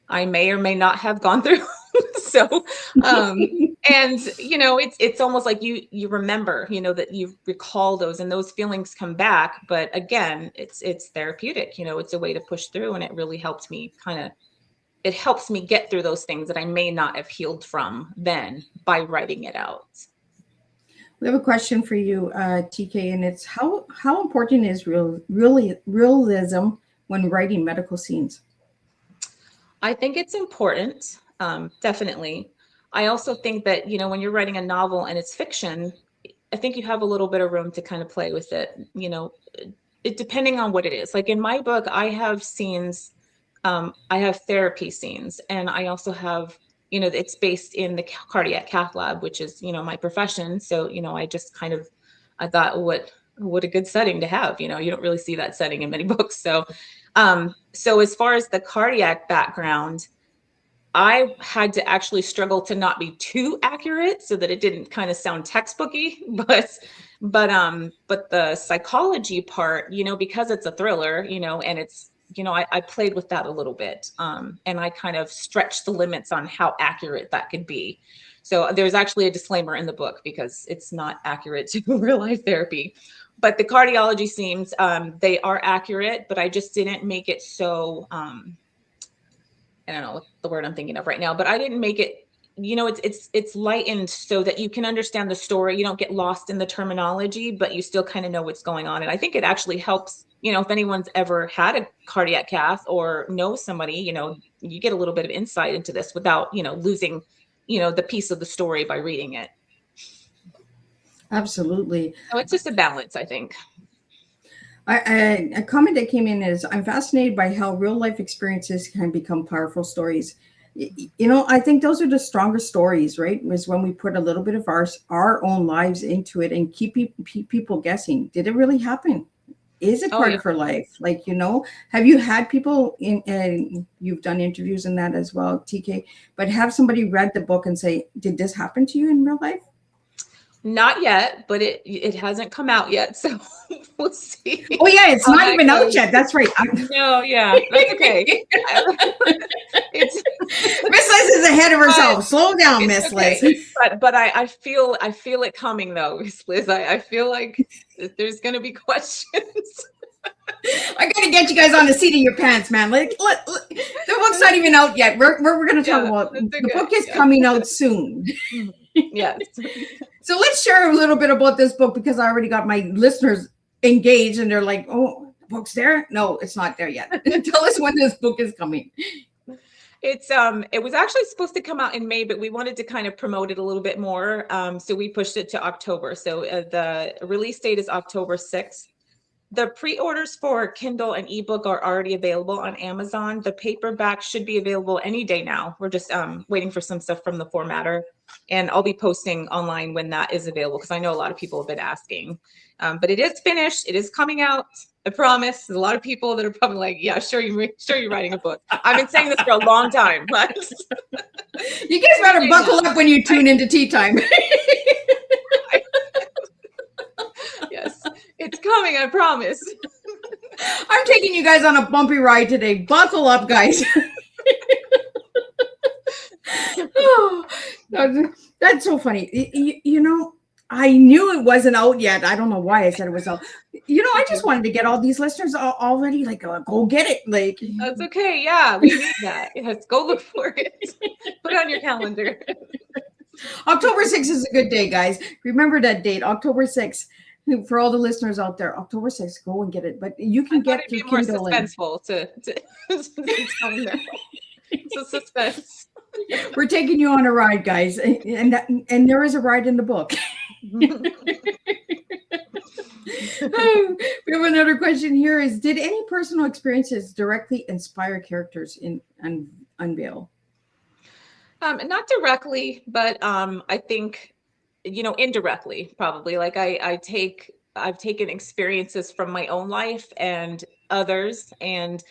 I may or may not have gone through. So, and it's almost like you remember, that you recall those, and those feelings come back. But again, it's therapeutic. It's a way to push through, and it really helps me it helps me get through those things that I may not have healed from then by writing it out. We have a question for you, TK, and it's how important is realism when writing medical scenes? I think it's important, definitely. I also think that, when you're writing a novel and it's fiction, I think you have a little bit of room to kind of play with it, depending on what it is. Like in my book, I have scenes, I have therapy scenes, and I also have, it's based in the cardiac cath lab, which is, my profession. So, I just kind of, I thought, what a good setting to have. You don't really see that setting in many books. So as far as the cardiac background, I had to actually struggle to not be too accurate so that it didn't kind of sound textbooky, but the psychology part, because it's a thriller, and it's, I played with that a little bit. And I kind of stretched the limits on how accurate that could be. So there's actually a disclaimer in the book because it's not accurate to real life therapy. But the cardiology scenes, they are accurate, but I just didn't make it so, I don't know what the word I'm thinking of right now, but I didn't make it, it's lightened so that you can understand the story. You don't get lost in the terminology, but you still kind of know what's going on. And I think it actually helps, if anyone's ever had a cardiac cath or knows somebody, you get a little bit of insight into this without, losing, the piece of the story by reading it. Absolutely. So it's just a balance, I think. A comment that came in is, I'm fascinated by how real life experiences can become powerful stories. I think those are the strongest stories, right? Was when we put a little bit of our own lives into it and keep people guessing. Did it really happen? Is it part of her life? Like, have you had people and you've done interviews in that as well, TK, but have somebody read the book and say, did this happen to you in real life? Not yet, but it hasn't come out yet, so we'll see. Oh yeah, it's not even out yet. That's right. No, yeah, that's okay. Miss Liz is ahead of herself. Slow down, Miss Liz. But I feel it coming though, Miss Liz. I feel like there's going to be questions. I gotta get you guys on the seat of your pants, man. Like, the book's not even out yet. We're going to talk about the book is coming out soon. Yes. So let's share a little bit about this book because I already got my listeners engaged and they're like, "Oh, the book's there? No, it's not there yet." Tell us when this book is coming. It was actually supposed to come out in May, but we wanted to kind of promote it a little bit more. So we pushed it to October. So the release date is October 6th. The pre-orders for Kindle and ebook are already available on Amazon. The paperback should be available any day now. We're just waiting for some stuff from the formatter, and I'll be posting online when that is available because I know a lot of people have been asking. But it is finished. It is coming out. I promise. There's a lot of people that are probably like, "Yeah, sure, you're writing a book." I've been saying this for a long time. But you guys better buckle up when you tune into Teatime. Yes, it's coming. I promise. I'm taking you guys on a bumpy ride today. Buckle up, guys. Oh, that's so funny. I knew it wasn't out yet. I don't know why I said it was out. I just wanted to get all these listeners already like, go get it. Like, that's okay. Yeah, we need that. Yes, go look for it. Put it on your calendar. October 6th is a good day, guys. Remember that date, October 6th. For all the listeners out there, October 6th, go and get it. But you can get your Kindle. More suspenseful to it's a suspense. We're taking you on a ride, guys, and there is a ride in the book. We have another question here: is did any personal experiences directly inspire characters in Unveiled? Not directly, but I think indirectly, probably. Like I've taken experiences from my own life and others and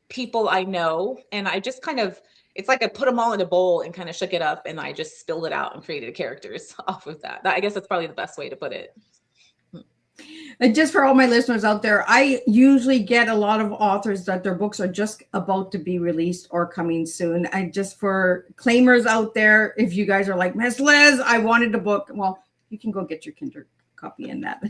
people I know, and I just kind of, it's like I put them all in a bowl and kind of shook it up and I just spilled it out and created characters off of that. I guess that's probably the best way to put it. And just for all my listeners out there, I usually get a lot of authors that their books are just about to be released or coming soon. And just for claimers out there, if you guys are like, Miss Liz, I wanted the book. Well, you can go get your Kindle copy in that.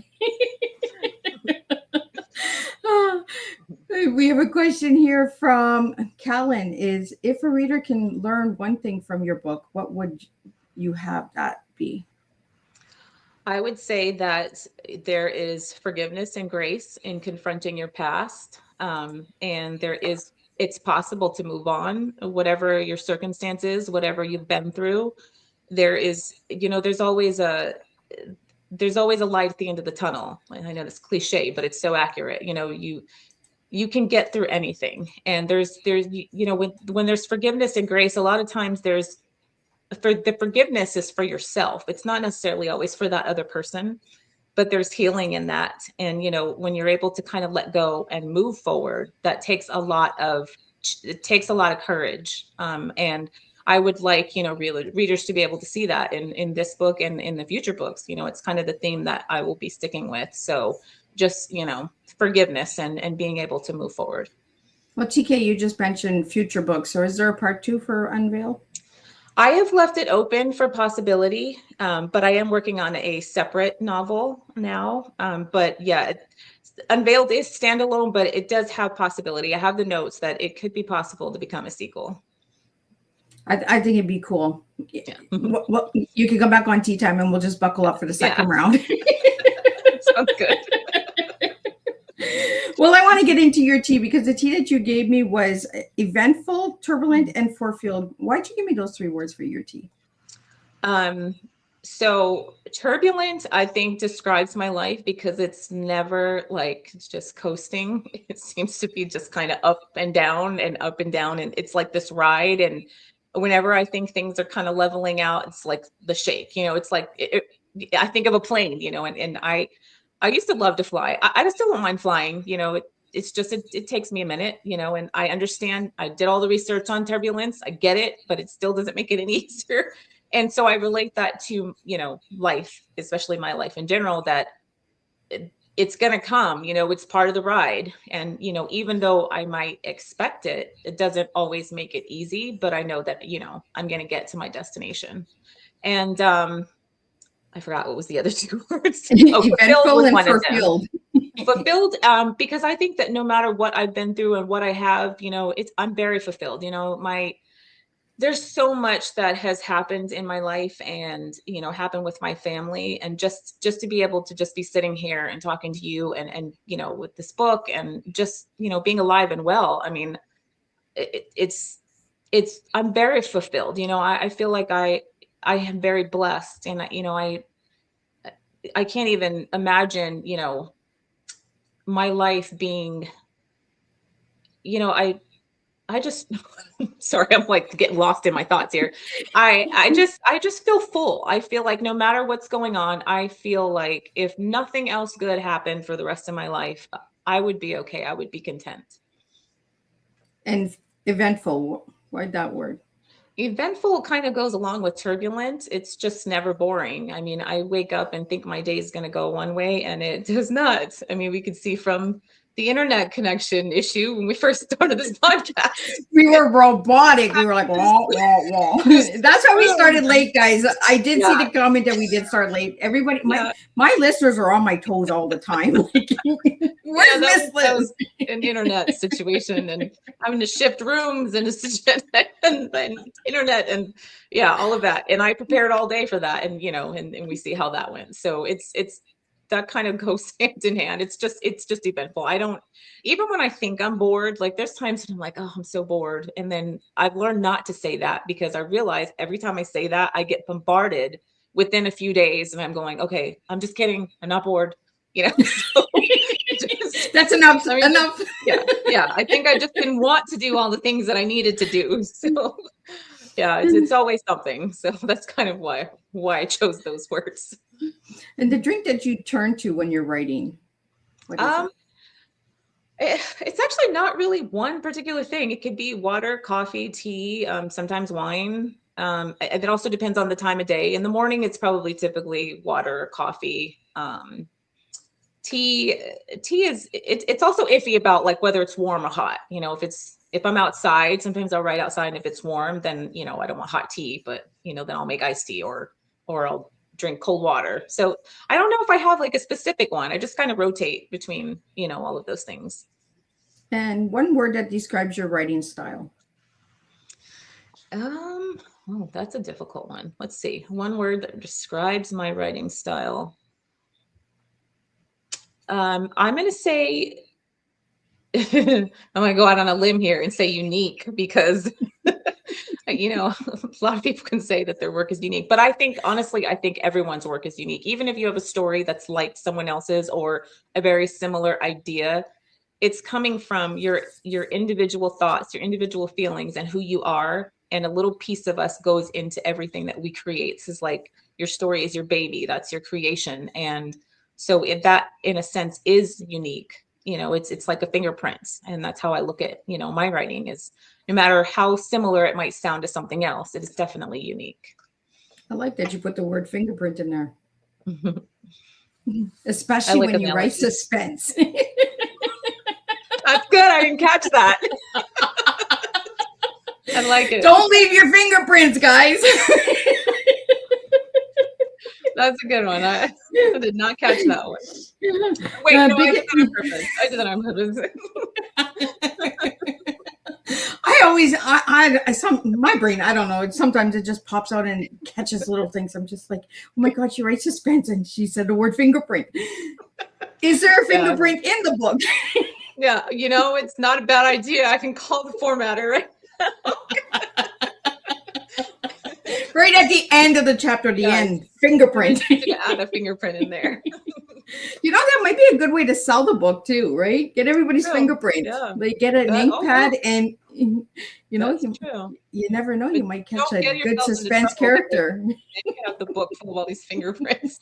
We have a question here from Callan. Is if a reader can learn one thing from your book, what would you have that be? I would say that there is forgiveness and grace in confronting your past. And it's possible to move on, whatever your circumstances, whatever you've been through. There is, there's always a light at the end of the tunnel. And I know it's cliche, but it's so accurate. You can get through anything. And when there's forgiveness and grace, a lot of times for the forgiveness is for yourself. It's not necessarily always for that other person, but there's healing in that. And, when you're able to kind of let go and move forward, that takes it takes a lot of courage. And I would like, readers to be able to see that in this book and in the future books. It's kind of the theme that I will be sticking with. So just, forgiveness and being able to move forward. Well, TK, you just mentioned future books. So is there a part 2 for Unveiled? I have left it open for possibility, but I am working on a separate novel now. But yeah, Unveiled is standalone, but it does have possibility. I have the notes that it could be possible to become a sequel. I think it'd be cool. Yeah. Well, you can come back on Teatime and we'll just buckle up for the second round. Sounds good. Well, I want to get into your tea because the tea that you gave me was eventful, turbulent, and fulfilled. Why'd you give me those 3 words for your tea? So turbulent, I think, describes my life because it's never like it's just coasting. It seems to be just kind of up and down and up and down. And it's like this ride. And whenever I think things are kind of leveling out, it's like the shake, it's like, I think of a plane, and I used to love to fly. I still don't mind flying, it's just, it takes me a minute, and I understand. I did all the research on turbulence. I get it, but it still doesn't make it any easier. And so I relate that to, life, especially my life in general, that it's going to come, it's part of the ride. And, even though I might expect it, it doesn't always make it easy, but I know that, I'm going to get to my destination. And, I forgot what was the other 2 words. Oh, Eventful and fulfilled. Fulfilled, because I think that no matter what I've been through and what I have, I'm very fulfilled. There's so much that has happened in my life and, happened with my family. And just to be able to just be sitting here and talking to you and, with this book and just, being alive and well. I mean, I'm very fulfilled. I feel like I am very blessed, and I can't even imagine, my life being, I just, sorry, I'm like getting lost in my thoughts here. I just feel full. I feel like no matter what's going on, I feel like if nothing else good happened for the rest of my life, I would be okay. I would be content. And eventful, why'd that word? Eventful kind of goes along with turbulent. It's just never boring. I mean, I wake up and think my day is going to go one way and it does not. I mean, we could see from the internet connection issue when we first started this podcast. We were robotic. We were like, wah, wah, wah. That's how we started late, guys. I did see the comment that we did start late. Everybody, my listeners are on my toes all the time. Like, where's Miss Liz? An internet situation and having to shift rooms and internet and all of that. And I prepared all day for that. And, and we see how that went. So it's that kind of goes hand in hand. It's just eventful. I don't, even when I think I'm bored, like there's times when I'm like, oh, I'm so bored. And then I've learned not to say that because I realize every time I say that, I get bombarded within a few days and I'm going, okay, I'm just kidding. I'm not bored. So that's enough. Enough. Yeah. I think I just didn't want to do all the things that I needed to do. So it's always something. So that's kind of why I chose those words. And the drink that you turn to when you're writing, what is it? It's actually not really one particular thing. It could be water, coffee, tea, sometimes wine. It also depends on the time of day. In the morning, it's probably typically water, coffee. Tea is it's also iffy about like whether it's warm or hot. If I'm outside, sometimes I'll write outside, and if it's warm, then I don't want hot tea, but then I'll make iced tea or I'll drink cold water. So I don't know if I have like a specific one. I just kind of rotate between all of those things. And one word that describes your writing style. Oh, that's a difficult one. Let's see. One word that describes my writing style. I'm going to say, I'm going to go out on a limb here and say unique because, you know, a lot of people can say that their work is unique, but I think, honestly, I think everyone's work is unique. Even if you have a story that's like someone else's or a very similar idea, it's coming from your individual thoughts, your individual feelings, and who you are. And a little piece of us goes into everything that we create. This is like your story is your baby, that's your creation. And so if that in a sense is unique, you know, it's like a fingerprint. And that's how I look at, you know, my writing is no matter how similar it might sound to something else, it is definitely unique. I like that you put the word fingerprint in there. I Especially like when you write analogies. suspense. That's good. I didn't catch that. I like it. Don't leave your fingerprints, guys. That's a good one. I did not catch that one. Wait, no, I did that on purpose. I did that on purpose. I always, my brain, I don't know. Sometimes it just pops out and catches little things. I'm just like, oh my God, she writes suspense and she said the word fingerprint. Is there a fingerprint in the book? Yeah, you know, it's not a bad idea. I can call the formatter right now. Right at the end of the chapter, the end, fingerprint. Add a fingerprint in there. You know, that might be a good way to sell the book too, right? Get everybody's fingerprint. Yeah. They get an ink pad and, you know, you never know. You might catch a good suspense character. And you have the book full of all these fingerprints.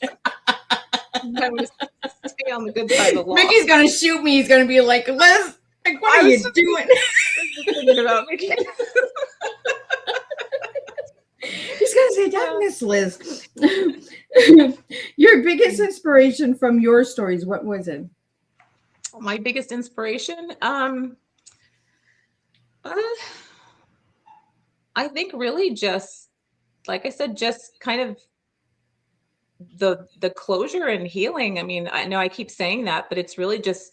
I was stay on the good side of the law. Mickey's going to shoot me. He's going to be like, Liz, like, what are you doing? Thinking about Mickey. He's going to say, that Miss Liz. Your biggest inspiration from your stories, what was it? My biggest inspiration? I think really just, like I said, just kind of the closure and healing. I mean, I know I keep saying that, but it's really just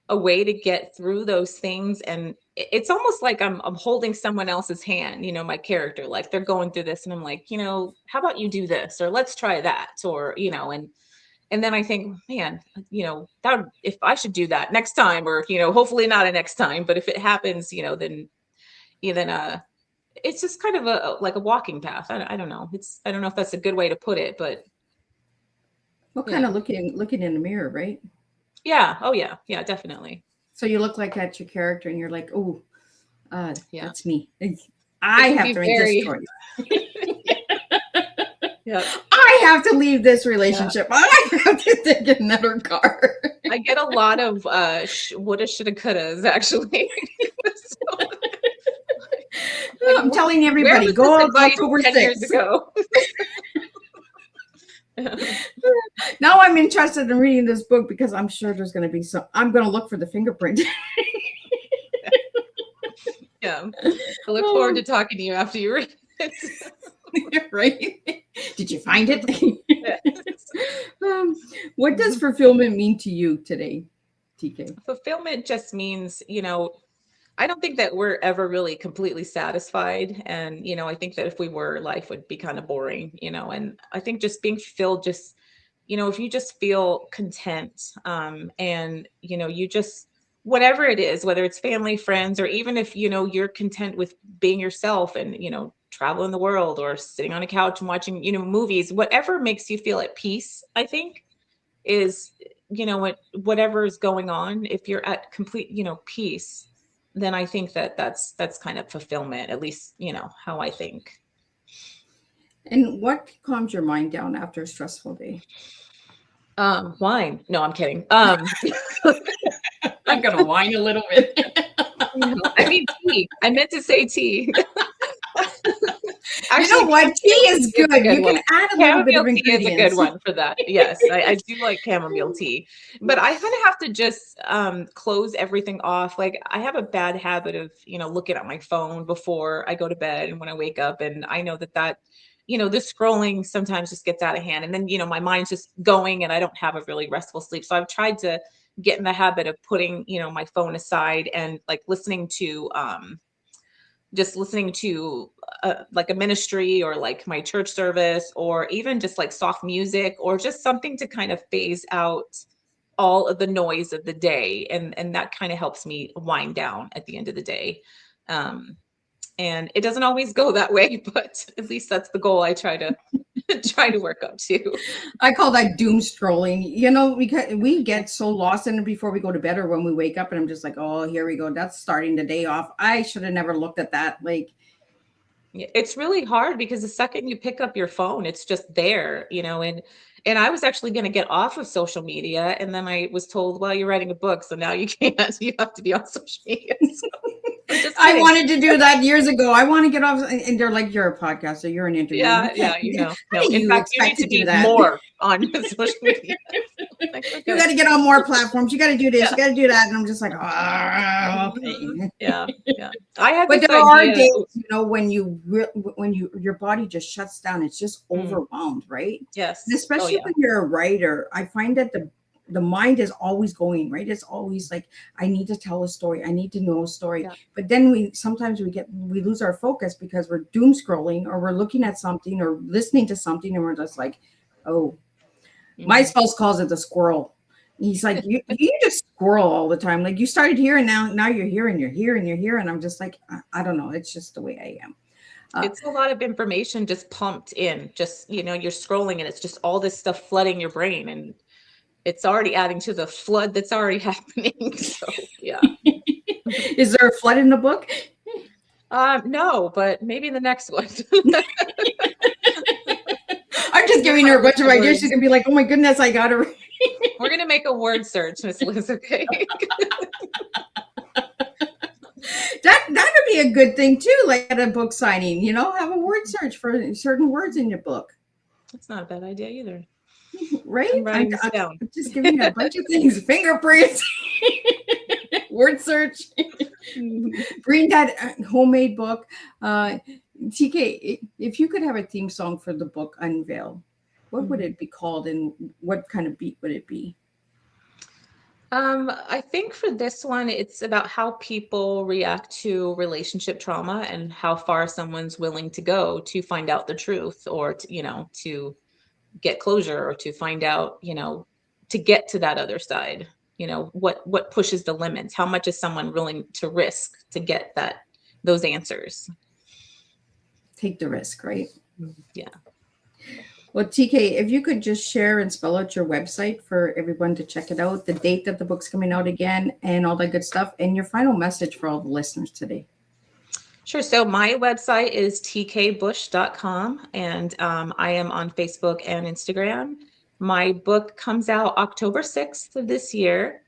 a way to get through those things. And it's almost like I'm holding someone else's hand, you know, my character, like they're going through this and I'm like, you know, how about you do this, or let's try that, or, you know, and then I think, man, you know, that if I should do that next time, or, you know, hopefully not a next time, but if it happens, you know, then it's just kind of like a walking path. I don't know. I don't know if that's a good way to put it, but. What kind of looking in the mirror, right? Yeah. Oh yeah. Yeah, definitely. So you look like at your character and you're like, oh, yeah, that's me. I have to make this choice. Yeah. I have to leave this relationship. Yeah. I have to take another car. I get a lot of woulda, shoulda, couldas, actually. So, I'm telling everybody, go out October 10 years 6th. ago. Now I'm interested in reading this book because I'm sure there's going to be I'm going to look for the fingerprint. Yeah. I look forward to talking to you after you read it. Right? Did you find it? What does fulfillment mean to you today, TK? Fulfillment just means, you know, I don't think that we're ever really completely satisfied. And, you know, I think that if we were, life would be kind of boring, you know, and I think just being fulfilled, just, you know, if you just feel content, and, you know, you just, whatever it is, whether it's family, friends, or even if, you know, you're content with being yourself and, you know, traveling the world or sitting on a couch and watching, you know, movies, whatever makes you feel at peace, I think is, you know, whatever is going on, if you're at complete, you know, peace, then I think that's kind of fulfillment, at least, you know, how I think. And what calms your mind down after a stressful day? Wine. No, I'm kidding. I'm going to whine a little bit. I mean, tea. I meant to say tea. Actually, you know what? Tea is good. You can add a little bit of ingredients. Tea is a good one for that. Yes, I do like chamomile tea. But I kind of have to just close everything off. Like I have a bad habit of, you know, looking at my phone before I go to bed and when I wake up. And I know that, you know, this scrolling sometimes just gets out of hand. And then, you know, my mind's just going and I don't have a really restful sleep. So I've tried to get in the habit of putting, you know, my phone aside and like listening to like a ministry or like my church service, or even just like soft music, or just something to kind of phase out all of the noise of the day, and that kind of helps me wind down at the end of the day. And it doesn't always go that way, but at least that's the goal I try to try to work up to. I call that doom scrolling. You know, we get so lost in it before we go to bed or when we wake up, and I'm just like, oh, here we go. That's starting the day off. I should have never looked at that. Like, It's really hard because the second you pick up your phone, it's just there, and I was actually going to get off of social media, and then I was told, well, you're writing a book, so now you can't. You have to be on social media. So, I'm just I kidding. wanted to do that years ago. I want to get off, and they're like, "You're a podcaster. You're an interview." Yeah, You can't- No. How do In you fact, you need expect to do be that? more on social media. Like, You okay. got to get on more platforms. You got to do this. Yeah. You got to do that. And I'm just like, ah, okay. Yeah. I had But this there are idea. days, when your body just shuts down. It's just overwhelmed, right? Yes. And especially Oh, yeah. when you're a writer, I find that the mind is always going, right? It's always like, I need to tell a story. I need to know a story. Yeah. But then sometimes we lose our focus because we're doom scrolling, or we're looking at something or listening to something, and we're just like, oh, my spouse calls it the squirrel. He's like, you just squirrel all the time. Like, you started here, and now you're here, and you're here, and you're here. And I'm just like, I don't know. It's just the way I am. It's a lot of information just pumped in. Just, you're scrolling, and it's just all this stuff flooding your brain, and it's already adding to the flood that's already happening. So, yeah. Is there a flood in the book? No, but maybe the next one. I'm just giving her a bunch of ideas. She's gonna be like, oh my goodness, I got her. We're gonna make a word search, Miss Liz. Okay. That would be a good thing too, like at a book signing, have a word search for certain words in your book. That's not a bad idea either. Right? I'm writing this down. I'm just giving you a bunch of things. Fingerprints, word search, bring that homemade book. TK, if you could have a theme song for the book Unveiled, what would it be called, and what kind of beat would it be? I think for this one, it's about how people react to relationship trauma and how far someone's willing to go to find out the truth, or to get closure, or to find out, to get to that other side. What pushes the limits? How much is someone willing to risk to get those answers? Take the risk, right? Yeah. Well, TK, if you could just share and spell out your website for everyone to check it out, the date that the book's coming out again, and all that good stuff, and your final message for all the listeners today. Sure. So my website is tkbush.com, and I am on Facebook and Instagram. My book comes out October 6th of this year.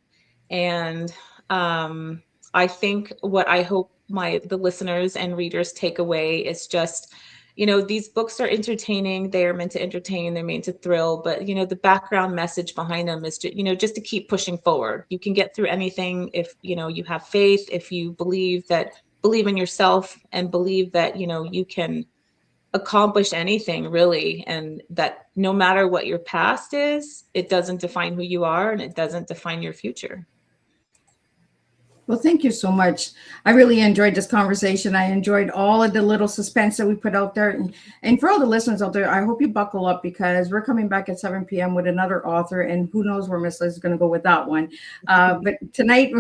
And I think what I hope the listeners and readers take away is just, these books are entertaining. They are meant to entertain. They're meant to thrill. But, the background message behind them is, just to keep pushing forward. You can get through anything if, you have faith, if you believe in yourself, and believe that, you can accomplish anything really. And that no matter what your past is, it doesn't define who you are, and it doesn't define your future. Well, thank you so much. I really enjoyed this conversation. I enjoyed all of the little suspense that we put out there. And for all the listeners out there, I hope you buckle up, because we're coming back at 7 p.m. with another author, and who knows where Miss Liz is going to go with that one. But tonight,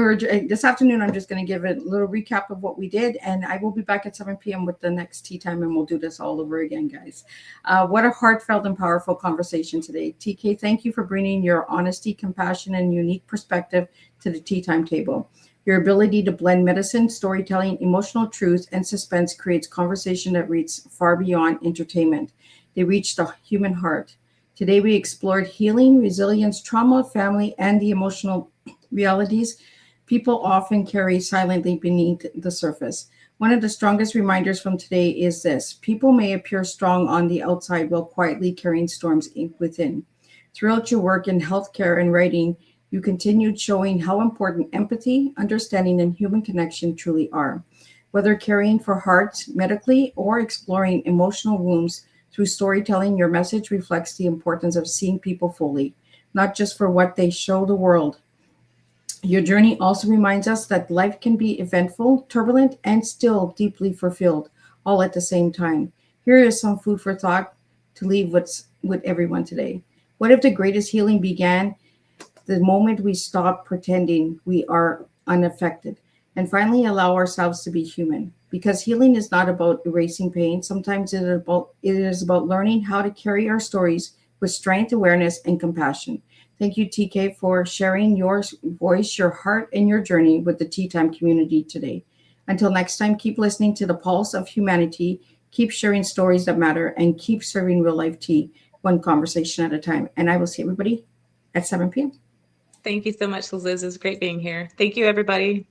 this afternoon, I'm just going to give a little recap of what we did, and I will be back at 7 p.m. with the next tea time, and we'll do this all over again, guys. What a heartfelt and powerful conversation today. TK, thank you for bringing your honesty, compassion, and unique perspective to the tea time table. Your ability to blend medicine, storytelling, emotional truth, and suspense creates conversation that reaches far beyond entertainment. They reach the human heart. Today, we explored healing, resilience, trauma, family, and the emotional realities people often carry silently beneath the surface. One of the strongest reminders from today is this: people may appear strong on the outside while quietly carrying storms within. Throughout your work in healthcare and writing, you continued showing how important empathy, understanding, and human connection truly are. Whether caring for hearts medically or exploring emotional wounds through storytelling, your message reflects the importance of seeing people fully, not just for what they show the world. Your journey also reminds us that life can be eventful, turbulent, and still deeply fulfilled, all at the same time. Here is some food for thought to leave with everyone today. What if the greatest healing began The moment we stop pretending we are unaffected. And finally, allow ourselves to be human. Because healing is not about erasing pain. Sometimes it is about learning how to carry our stories with strength, awareness, and compassion. Thank you, TK, for sharing your voice, your heart, and your journey with the Tea Time community today. Until next time, keep listening to the pulse of humanity, keep sharing stories that matter, and keep serving real life tea one conversation at a time. And I will see everybody at 7 p.m. Thank you so much, Liz. It was great being here. Thank you, everybody.